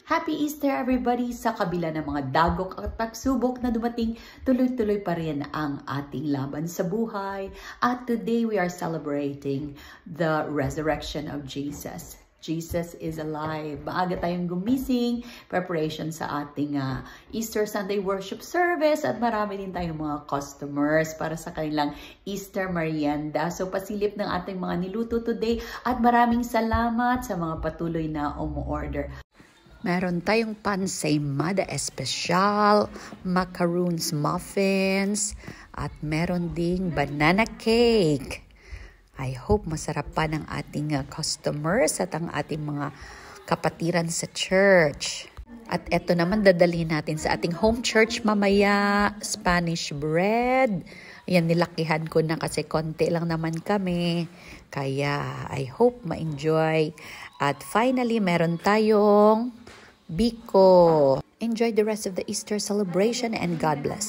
Happy Easter everybody! Sa kabila ng mga dagok at pagsubok na dumating, tuloy-tuloy pa rin ang ating laban sa buhay. At today we are celebrating the resurrection of Jesus. Jesus is alive. Maaga tayong gumising, preparation sa ating Easter Sunday worship service at marami din tayong mga customers para sa kanilang Easter merienda. So pasilip ng ating mga niluto today at maraming salamat sa mga patuloy na umu-order. Meron tayong pansaymada espesyal, macaroons muffins, at meron ding banana cake. I hope masarap pa ng ating customers at ang ating mga kapatiran sa church. At eto naman dadalhin natin sa ating home church mamaya, Spanish bread. Ayan, nilakihan ko na kasi konti lang naman kami. Kaya I hope ma-enjoy. At finally, meron tayong biko. Enjoy the rest of the Easter celebration and God bless.